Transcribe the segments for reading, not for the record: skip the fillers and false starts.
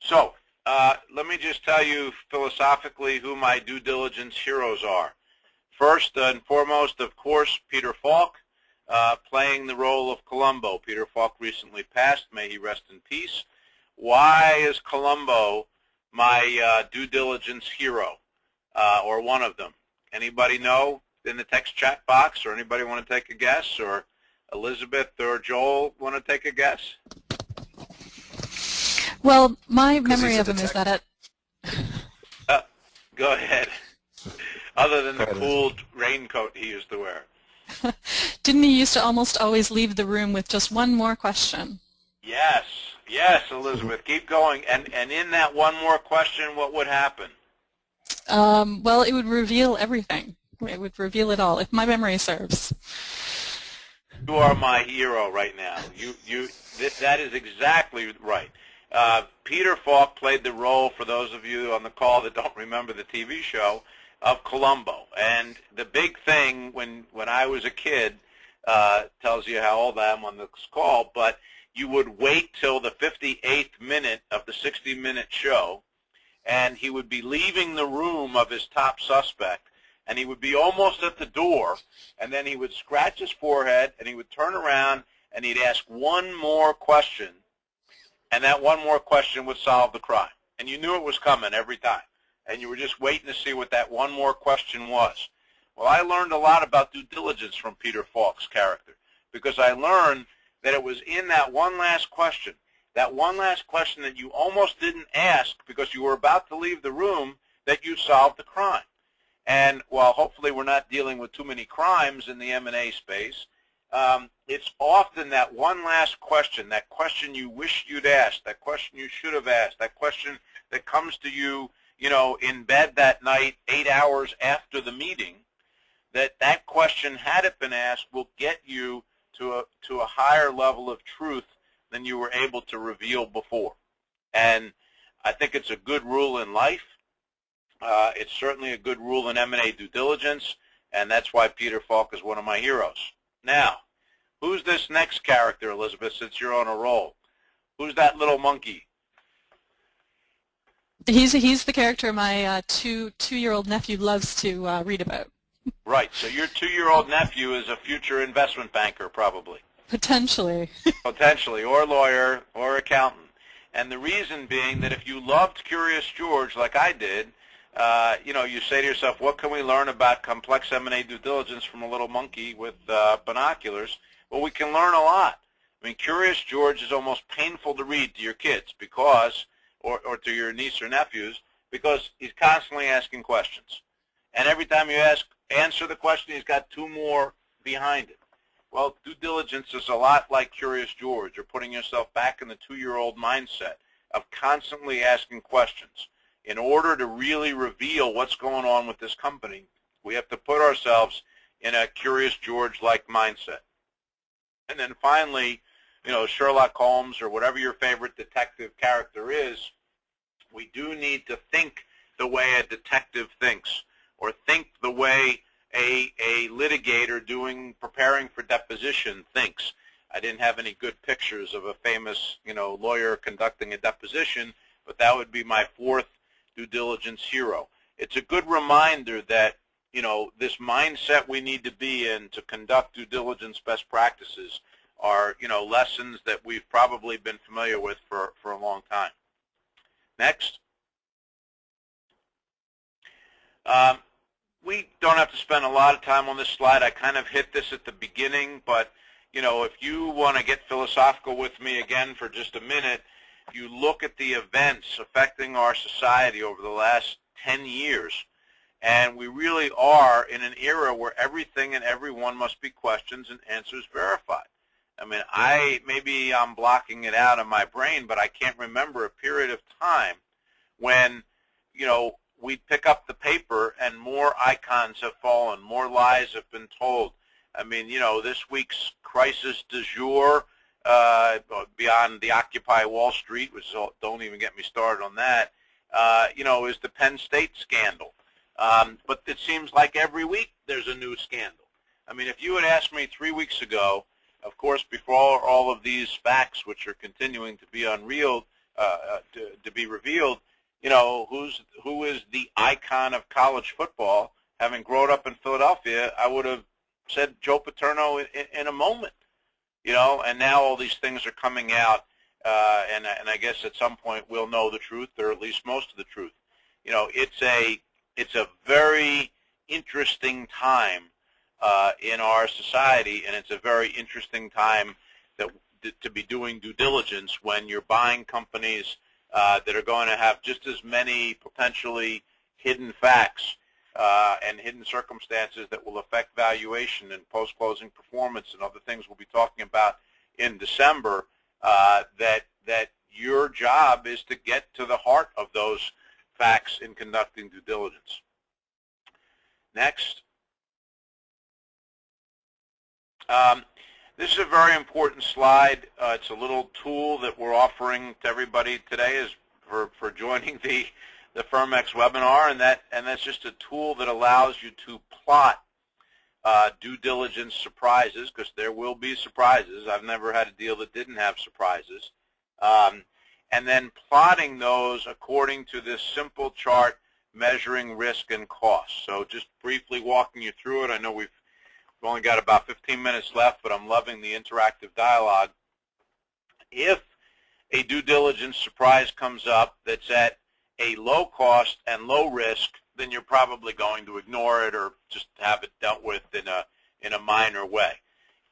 So let me just tell you philosophically who my due diligence heroes are. First and foremost, of course, Peter Falk, playing the role of Columbo. Peter Falk recently passed. May he rest in peace. Why is Columbo my due diligence hero, or one of them? Anybody know in the text chat box, or anybody want to take a guess, or Elizabeth or Joel want to take a guess? Well, my memory of him is that Go ahead. Other than the cool raincoat he used to wear. Didn't he used to almost always leave the room with just one more question? Yes, yes, Elizabeth, keep going. And in that one more question, what would happen? Well, it would reveal everything. It would reveal it all, if my memory serves. You are my hero right now. That is exactly right. Peter Falk played the role, for those of you on the call that don't remember the TV show, of Columbo. And the big thing when I was a kid, tells you how old I am on this call, but you would wait till the 58th minute of the 60-minute show, and he would be leaving the room of his top suspect, and he would be almost at the door, and then he would scratch his forehead, and he would turn around, and he'd ask one more question, and that one more question would solve the crime. And you knew it was coming every time, and you were just waiting to see what that one more question was. Well, I learned a lot about due diligence from Peter Falk's character, because I learned that it was in that one last question that you almost didn't ask because you were about to leave the room, that you solved the crime. And while hopefully we're not dealing with too many crimes in the M&A space, it's often that one last question, that question you wish you'd asked, that question you should have asked, that question that comes to you, in bed that night 8 hours after the meeting, that question, had it been asked, will get you to a higher level of truth than you were able to reveal before. And I think it's a good rule in life. It's certainly a good rule in M&A due diligence, and that's why Peter Falk is one of my heroes. Now, who's this next character, Elizabeth, since you're on a roll? Who's that little monkey? He's the character my two-year-old nephew loves to read about. Right, so your 2-year-old nephew is a future investment banker, probably. Potentially. Potentially, or lawyer, or accountant. And the reason being that if you loved Curious George like I did, you say to yourself, what can we learn about complex M&A due diligence from a little monkey with binoculars? Well, we can learn a lot. I mean, Curious George is almost painful to read to your kids because, or to your niece or nephews, because he's constantly asking questions. And every time you answer the question, he's got 2 more behind it. Well, due diligence is a lot like Curious George. You're putting yourself back in the 2-year-old mindset of constantly asking questions. In order to really reveal what's going on with this company, we have to put ourselves in a Curious George-like mindset. And then finally, Sherlock Holmes or whatever your favorite detective character is, we do need to think the way a detective thinks, or think the way a litigator preparing for deposition thinks. I didn't have any good pictures of a famous, lawyer conducting a deposition, but that would be my 4th due diligence hero. It's a good reminder that, this mindset we need to be in to conduct due diligence best practices are, lessons that we've probably been familiar with for a long time. Next. We don't have to spend a lot of time on this slide. I kind of hit this at the beginning, but, if you want to get philosophical with me again for just a minute, if you look at the events affecting our society over the last 10 years, and we really are in an era where everything and everyone must be questions and answers verified. I mean, maybe I'm blocking it out of my brain, but I can't remember a period of time when, we'd pick up the paper and more icons have fallen, more lies have been told. I mean, this week's crisis du jour, beyond the Occupy Wall Street, which don't even get me started on that, is the Penn State scandal. But it seems like every week there's a new scandal. I mean, if you had asked me 3 weeks ago, of course, before all of these facts, which are continuing to be unreal, to be revealed, who is the icon of college football. Having grown up in Philadelphia, I would have said Joe Paterno in a moment, and now all these things are coming out, and I guess at some point we'll know the truth, or at least most of the truth. It's a very interesting time in our society, and it's a very interesting time to be doing due diligence when you're buying companies that are going to have just as many potentially hidden facts and hidden circumstances that will affect valuation and post-closing performance and other things we'll be talking about in December, that your job is to get to the heart of those facts in conducting due diligence. Next. This is a very important slide. It's a little tool that we're offering to everybody today for joining the Firmex webinar, and that's just a tool that allows you to plot due diligence surprises, because there will be surprises. I've never had a deal that didn't have surprises. And then plotting those according to this simple chart measuring risk and cost. So just briefly walking you through it. I know we've only got about 15 minutes left, but I'm loving the interactive dialogue. If a due diligence surprise comes up that's at a low cost and low risk, then you're probably going to ignore it or just have it dealt with in a minor way.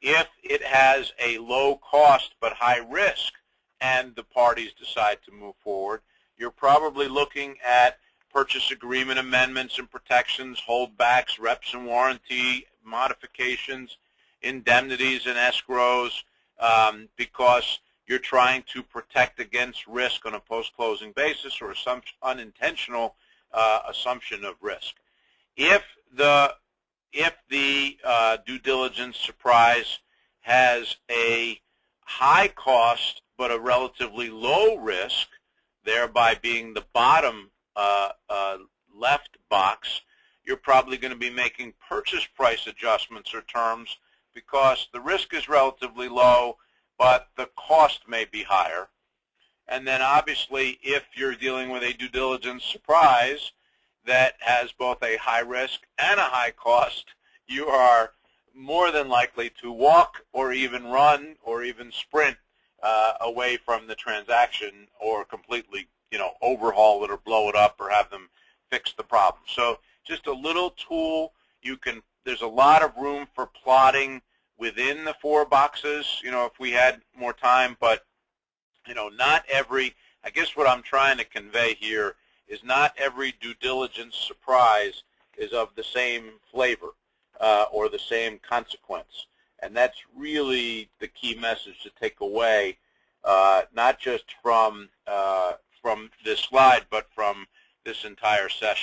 If it has a low cost but high risk and the parties decide to move forward, you're probably looking at purchase agreement amendments and protections, holdbacks, reps and warranty, modifications, indemnities and escrows, because you're trying to protect against risk on a post-closing basis or some unintentional assumption of risk. If the due diligence surprise has a high cost but a relatively low risk, thereby being the bottom left box, you're probably going to be making purchase price adjustments or terms because the risk is relatively low, but the cost may be higher. And then obviously, if you're dealing with a due diligence surprise that has both a high risk and a high cost, you are more than likely to walk or even run or even sprint away from the transaction, or completely, overhaul it or blow it up or have them fix the problem. So just a little tool. There's a lot of room for plotting within the 4 boxes, if we had more time, but not every, I guess what I'm trying to convey here is not every due diligence surprise is of the same flavor or the same consequence. And that's really the key message to take away, not just from this slide, but from this entire session.